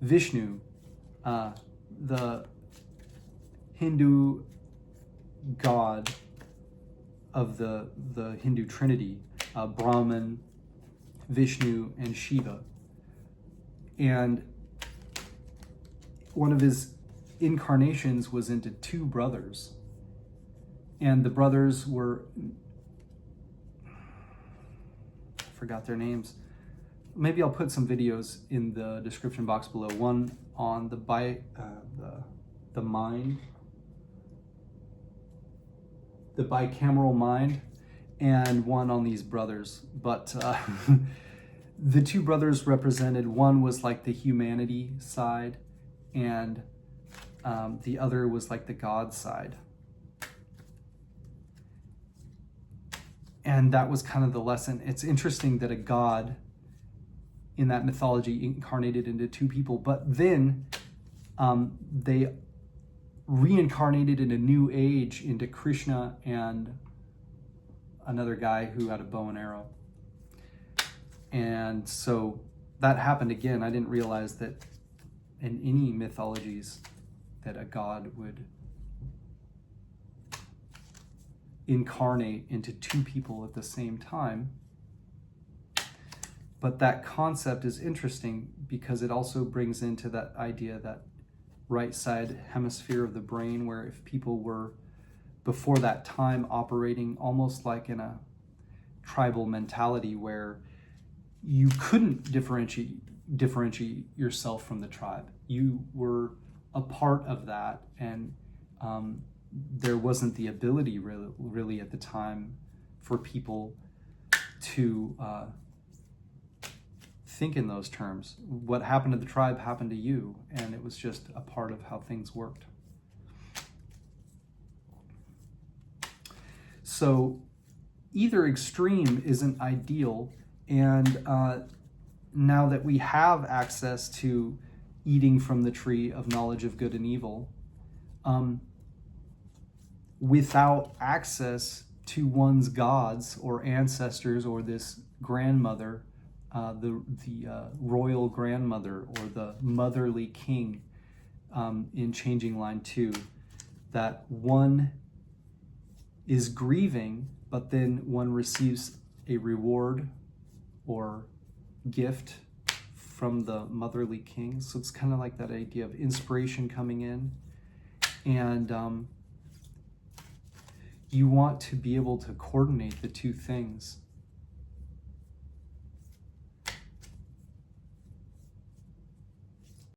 Vishnu, the Hindu god of the Hindu Trinity, Brahman, Vishnu, and Shiva. And one of his incarnations was into two brothers. And the brothers were, I forgot their names. Maybe I'll put some videos in the description box below. One on the mind, the bicameral mind, and one on these brothers. But the two brothers represented, one was like the humanity side, and the other was like the God side. And that was kind of the lesson. It's interesting that a god in that mythology incarnated into two people, but then they reincarnated in a new age into Krishna and another guy who had a bow and arrow. And so that happened again. I didn't realize that in any mythologies that a god would incarnate into two people at the same time. But that concept is interesting because it also brings into that idea, that right side hemisphere of the brain, where if people were before that time operating almost like in a tribal mentality where you couldn't differentiate yourself from the tribe. You were a part of that, and there wasn't the ability really at the time for people to think in those terms. What happened to the tribe happened to you, and it was just a part of how things worked. So either extreme isn't ideal, and now that we have access to eating from the tree of knowledge of good and evil, without access to one's gods or ancestors or this grandmother, the royal grandmother or the motherly king in Changing Line 2, that one is grieving, but then one receives a reward or gift from the motherly king. So it's kind of like that idea of inspiration coming in, and you want to be able to coordinate the two things.